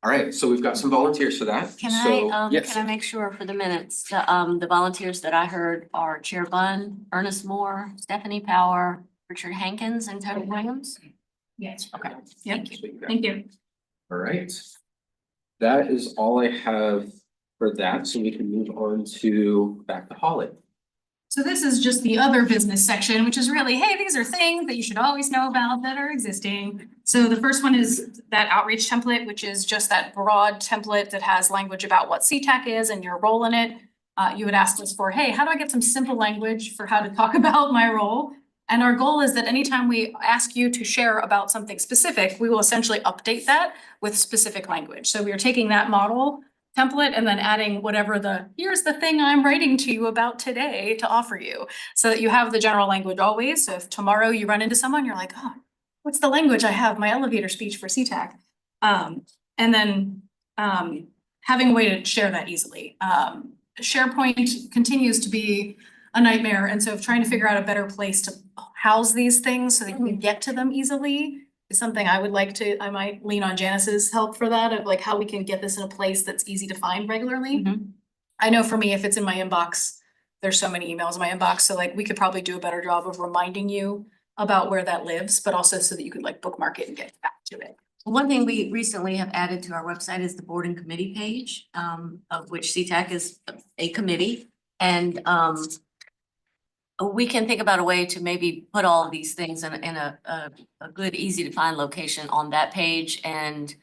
All right, so we've got some volunteers for that. Yes. Can I make sure for the minutes, the volunteers that I heard are Chair Bunn, Ernest Moore, Stephanie Power, Richard Hankins, and Tony Williams? Yes. Okay, Yep. thank you. Thank you. All right. That is all I have for that, so we can move on to back to Holly. So this is just the other business section, which is really, hey, these are things that you should always know about that are existing. So the first one is that outreach template, which is just that broad template that has language about what CTAC is and your role in it. You had asked us for, hey, how do I get some simple language for how to talk about my role? And our goal is that anytime we ask you to share about something specific, we will essentially update that with specific language. So we are taking that model template and then adding whatever here's the thing I'm writing to you about today to offer you, so that you have the general language always. So if tomorrow you run into someone, you're like, oh, what's the language I have, my elevator speech for CTAC? And then having a way to share that easily. SharePoint continues to be a nightmare. And so trying to figure out a better place to house these things so that you can get to them easily is something I might lean on Janice's help for that, of like how we can get this in a place that's easy to find regularly. I know for me, if it's in my inbox, there's so many emails in my inbox. So like we could probably do a better job of reminding you about where that lives, but also so that you could like bookmark it and get back to it. One thing we recently have added to our website is the board and committee page, of which CTAC is a committee. And we can think about a way to maybe put all of these things in a good, easy to find location on that page and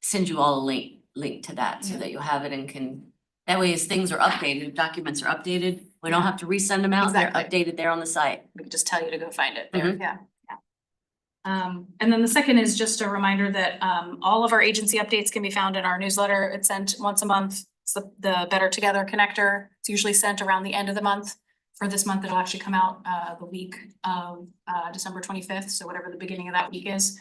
send you all a link to that so that you'll have it and that way as things are updated, documents are updated, we don't have to resend them out. They're updated there on the site. We can just tell you to go find it there. Yeah. And then the second is just a reminder that all of our agency updates can be found in our newsletter. It's sent once a month. It's the Better Together connector. It's usually sent around the end of the month. For this month, it'll actually come out the week of December 25th. So whatever the beginning of that week is.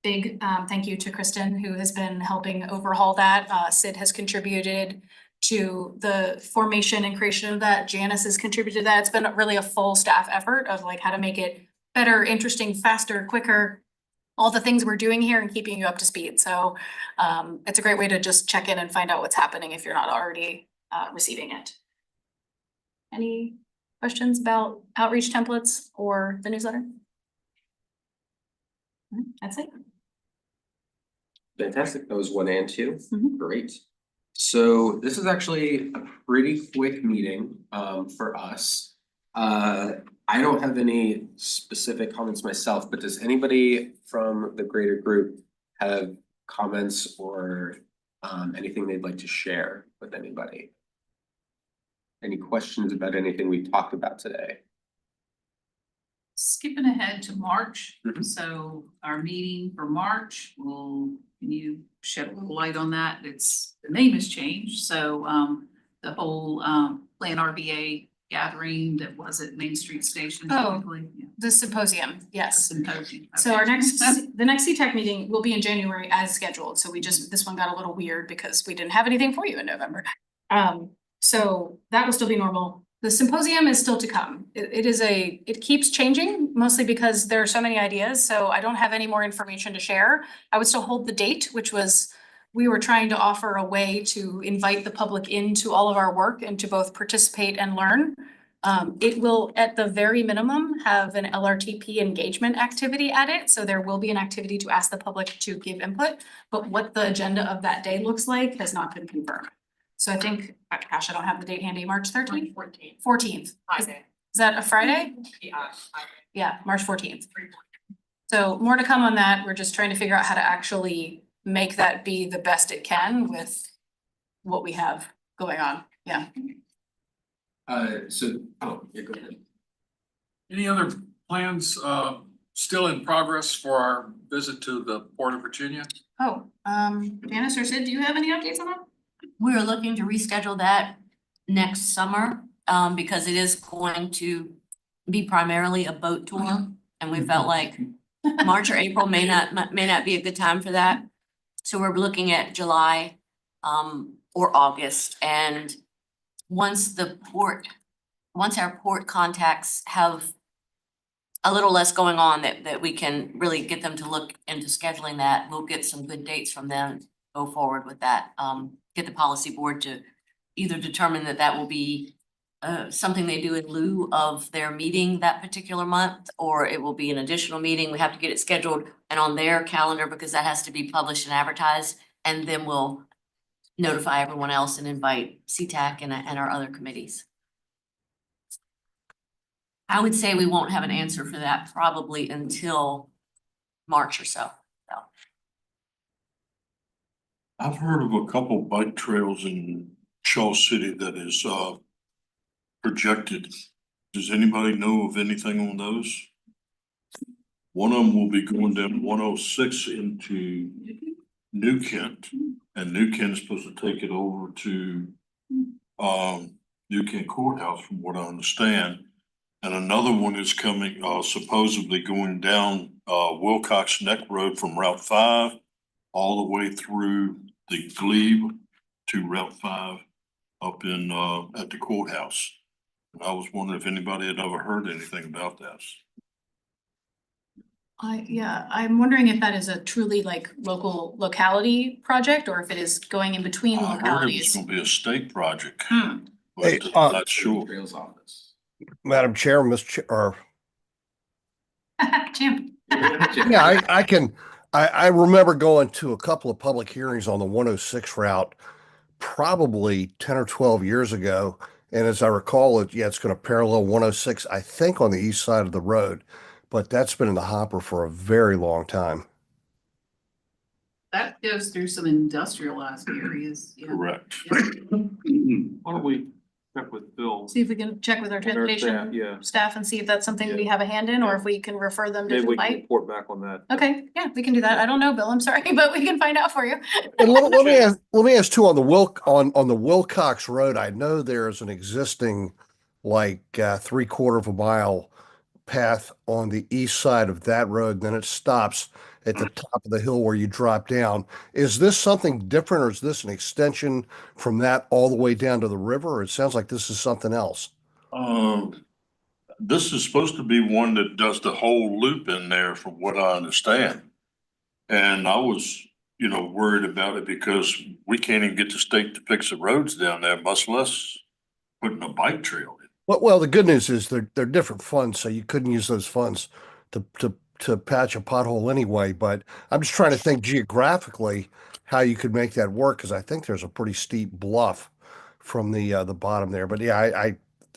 Big thank you to Kristen, who has been helping overhaul that. Sid has contributed to the formation and creation of that. Janice has contributed to that. It's been really a full staff effort of like how to make it better, interesting, faster, quicker, all the things we're doing here and keeping you up to speed. So it's a great way to just check in and find out what's happening if you're not already receiving it. Any questions about outreach templates or the newsletter? That's it. Fantastic. That was 1 and 2. Great. So this is actually a pretty quick meeting for us. I don't have any specific comments myself, but does anybody from the greater group have comments or anything they'd like to share with anybody? Any questions about anything we talked about today? Skipping ahead to March, so our meeting for March, can you shed a little light on that? The name has changed, so the whole Plan RBA gathering that was at Main Street Station. The symposium, yes. Symposium. So the next CTAC meeting will be in January as scheduled. So this one got a little weird because we didn't have anything for you in November. So that will still be normal. The symposium is still to come. It keeps changing, mostly because there are so many ideas. So I don't have any more information to share. I would still hold the date, which was, we were trying to offer a way to invite the public into all of our work and to both participate and learn. It will, at the very minimum, have an LRTP engagement activity at it. So there will be an activity to ask the public to give input, but what the agenda of that day looks like has not been confirmed. So I think, gosh, I don't have the date handy, March 13th? 14th. Is that a Friday? Yeah, March 14th. So more to come on that. We're just trying to figure out how to actually make that be the best it can with what we have going on. Yeah. Go ahead. Any other plans still in progress for our visit to the Port of Virginia? Oh, Janice or Sid, do you have any updates on that? We're looking to reschedule that next summer because it is going to be primarily a boat tour. And we felt like March or April may not be a good time for that. So we're looking at July or August. And once our port contacts have a little less going on that we can really get them to look into scheduling that, we'll get some good dates from them, go forward with that. Get the policy board to either determine that will be something they do in lieu of their meeting that particular month, or it will be an additional meeting. We have to get it scheduled and on their calendar because that has to be published and advertised. And then we'll notify everyone else and invite CTAC and our other committees. I would say we won't have an answer for that probably until March or so. I've heard of a couple bike trails in Shaw City that is projected. Does anybody know of anything on those? One of them will be going down 106 into New Kent, and New Kent's supposed to take it over to New Kent Courthouse, from what I understand. And another one is coming, supposedly going down Wilcox Neck Road from Route 5 all the way through the Glebe to Route 5 up in at the courthouse. And I was wondering if anybody had ever heard anything about this. Yeah, I'm wondering if that is a truly like locality project or if it is going in between I heard it was localities. gonna be a state project, but Hey, I'm not sure. Trails office. Madam Chair, or Champ. yeah, I remember going to a couple of public hearings on the 106 route probably 10 or 12 years ago. And as I recall it, yeah, it's going to parallel 106, I think on the east side of the road, but that's been in the hopper for a very long time. That goes through some industrialized areas. Yeah. Correct. Why don't we check with Bill? See if we can check with our Staff, transportation yeah. staff and see if that's something we Yeah. have a hand in or if we can refer them to Maybe we can invite. report back on that. Okay, yeah, we can do that. I don't know, Bill, I'm sorry, but we can find out for you. And let me ask too, on the Wilcox Road, I know there's an existing like 3/4 of a mile path on the east side of that road, then it stops at the top of the hill where you drop down. Is this something different, or is this an extension from that all the way down to the river? Or it sounds like this is something else. This is supposed to be one that does the whole loop in there, from what I understand. And I was, worried about it because we can't even get the state to fix the roads down there, much less putting a bike trail in. Well, the good news is they're different funds, so you couldn't use those funds to patch a pothole anyway. But I'm just trying to think geographically how you could make that work, because I think there's a pretty steep bluff from the bottom there. But yeah,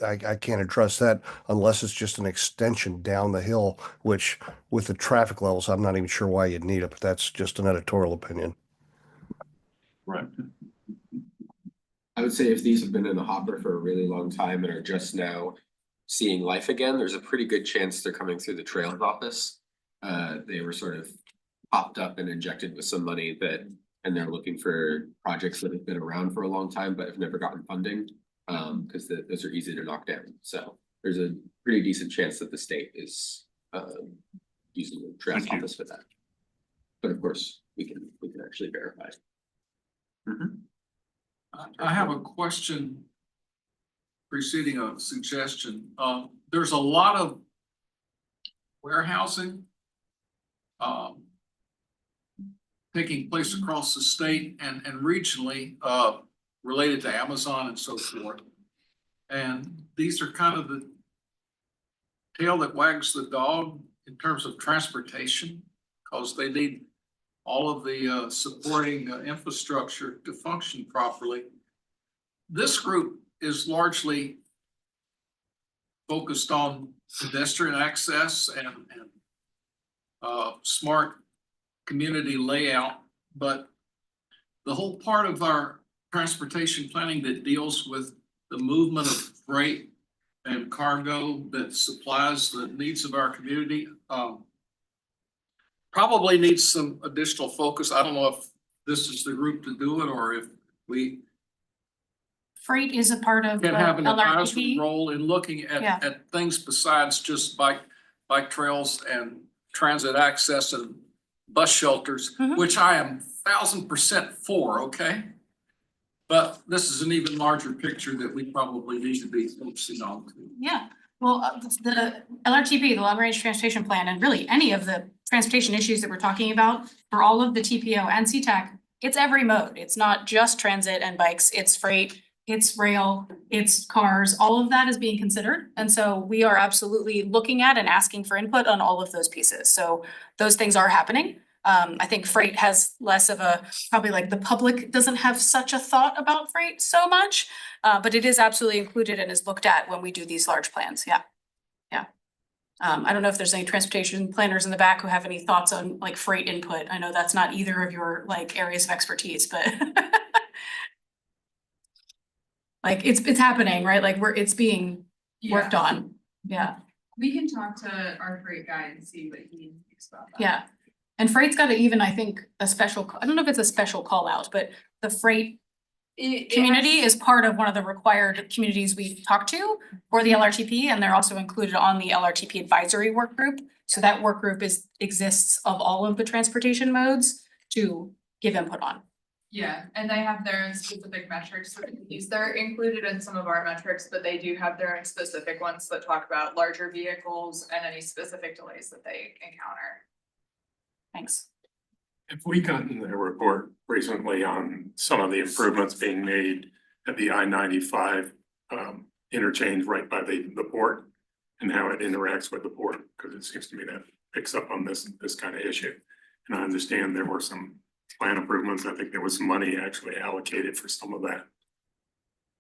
I can't address that unless it's just an extension down the hill, which with the traffic levels, I'm not even sure why you'd need it, but that's just an editorial opinion. Right. I would say if these have been in the hopper for a really long time and are just now seeing life again, there's a pretty good chance they're coming through the trails office. They were sort of popped up and injected with some money and they're looking for projects that have been around for a long time but have never gotten funding, because those are easy to knock down. So there's a pretty decent chance that the state is using the trails office for that. But of course, we can actually verify. I have a question preceding a suggestion. There's a lot of warehousing taking place across the state and regionally related to Amazon and so forth. And these are kind of the tail that wags the dog in terms of transportation, because they need all of the supporting infrastructure to function properly. This group is largely focused on pedestrian access and smart community layout, but the whole part of our transportation planning that deals with the movement of freight and cargo that supplies the needs of our community probably needs some additional focus. I don't know if this is the group to do it or if we Freight is a part of the can have an advisory LRTP. role in looking at things besides just bike trails and transit access and bus shelters, which I am 1000% for, okay? But this is an even larger picture that we probably need to be focusing on too. Yeah, well, the LRTP, the Long Range Transportation Plan, and really any of the transportation issues that we're talking about for all of the TPO and CTAC, it's every mode. It's not just transit and bikes, it's freight, it's rail, it's cars, all of that is being considered. And so we are absolutely looking at and asking for input on all of those pieces. So those things are happening. I think freight has less of a, probably like the public doesn't have such a thought about freight so much. But it is absolutely included and is looked at when we do these large plans. Yeah. Yeah. I don't know if there's any transportation planners in the back who have any thoughts on like freight input. I know that's not either of your like areas of expertise, but like it's happening, right? Like it's being worked on. Yeah. We can talk to our freight guy and see what he thinks about that. Yeah. And freight's got even, I think, a special, I don't know if it's a special call out, but the freight community is part of one of the required communities we talk to for the LRTP, and they're also included on the LRTP advisory work group. So that work group exists of all of the transportation modes to give input on. Yeah, and they have their own specific metrics that we use. They're included in some of our metrics, but they do have their own specific ones that talk about larger vehicles and any specific delays that they encounter. Thanks. Have we gotten a report recently on some of the improvements being made at the I-95 interchange right by the port and how it interacts with the port? Because it seems to me that picks up on this kind of issue. And I understand there were some plan improvements. I think there was some money actually allocated for some of that.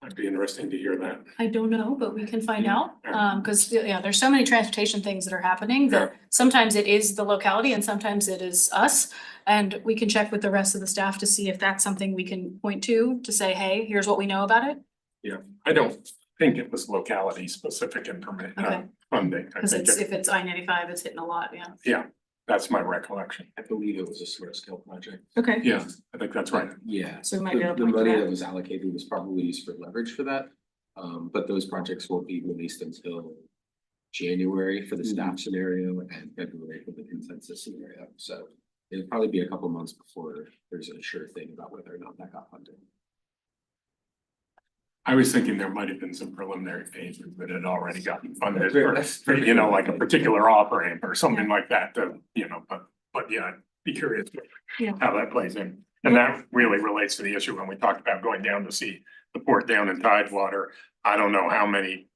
It'd be interesting to hear that. I don't know, but we can find out. Cause yeah, there's so many transportation things that are happening that sometimes it is the locality and sometimes it is us. And we can check with the rest of the staff to see if that's something we can point to say, hey, here's what we know about it. Yeah, I don't think it was locality specific information, Okay. funding. I Cause think if it's I-95, it's hitting a lot, yeah. Yeah, that's my recollection. I believe it was a smart scale project. Okay. Yeah, I think that's right. Yeah. So we might be able to The point to money that. that was allocated was probably used for leverage for that. But those projects won't be released until January for the staff scenario and February for the consensus scenario. So it'll probably be a couple months before there's a sure thing about whether or not that got funded. I was thinking there might have been some preliminary phases that had already gotten funded That's for, you know, like a particular off-ramp or something like that, you know, but yeah, I'd be curious Yeah. how that plays in. And that really relates to the issue when we talked about going down to see the port down in Tidewater. I don't know how many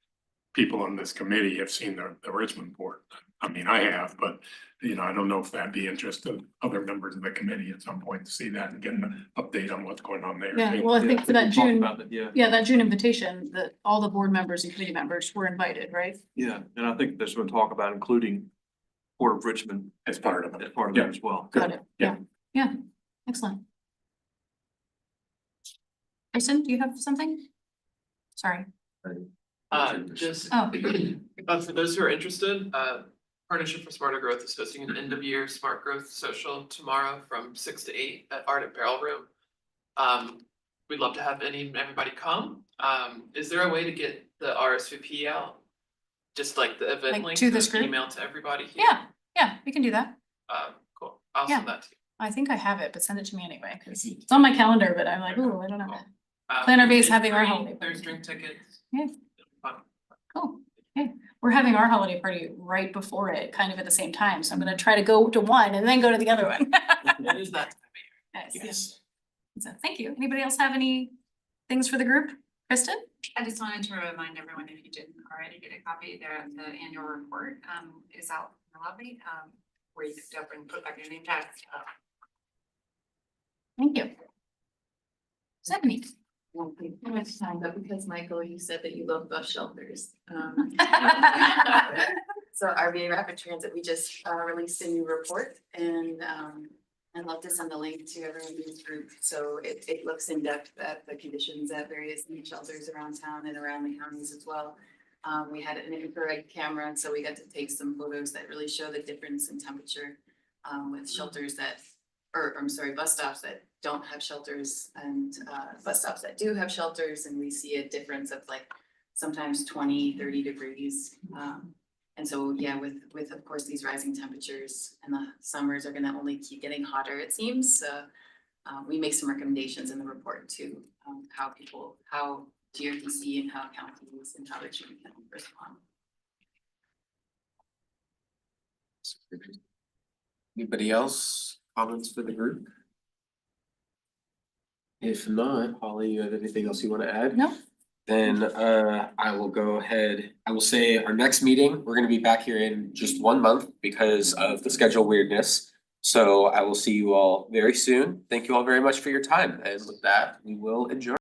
people on this committee have seen the Richmond port. I mean, I have, but you know, I don't know if that'd be interest of other members of the committee at some point to see that and get an update on what's going on there. Yeah, well, I think for that we talked June, about it, that June invitation, that all the board members and committee members were invited, right? Yeah, and I think there's been talk about including Port of Richmond As part of it. as part of that as well. Got it. Yeah. Yeah, excellent. Kristen, do you have something? Sorry. Just, Oh. for those who are interested, Partnership for Smarter Growth is hosting an end of year Smart Growth Social tomorrow from 6 to 8 at Art at Barrel Room. We'd love to have everybody come. Is there a way to get the RSVP out? Just like the event Like link to this group? email to everybody here? Yeah, we can do that. Cool. I'll Yeah. send that to you. I think I have it, but send it to me anyway, because it's on my calendar, but I'm like, ooh, I don't know. Planner Bay's It's having our free, holiday There's party. drink tickets. Yeah. Fun. Cool. Okay, we're having our holiday party right before it, kind of at the same time, so I'm gonna try to go to one and then go to the other one. It is that. Nice, yeah. So, thank you. Anybody else have any things for the group? Kristen? I just wanted to remind everyone, if you didn't already get a copy, the annual report is out in the lobby, where you can up and put back your name tag. Thank you. Stephanie? How much time, but because Michael, you said that you love bus shelters. So RVA Rapid Transit, we just released a new report and I'd love to send a link to everyone in this group. So it looks in depth at the conditions at various need shelters around town and around the counties as well. We had an infrared camera, so we got to take some photos that really show the difference in temperature with shelters that, bus stops that don't have shelters and bus stops that do have shelters. And we see a difference of like sometimes 20, 30 degrees. And so, yeah, with of course, these rising temperatures and the summers are gonna only keep getting hotter, it seems. So we make some recommendations in the report to how GRTC and how counties and how Richmond can respond. Anybody else comments for the group? If not, Holly, you have anything else you want to add? No. Then I will go ahead. I will say our next meeting, we're gonna be back here in just 1 month because of the schedule weirdness. So I will see you all very soon. Thank you all very much for your time. And with that, we will adjourn.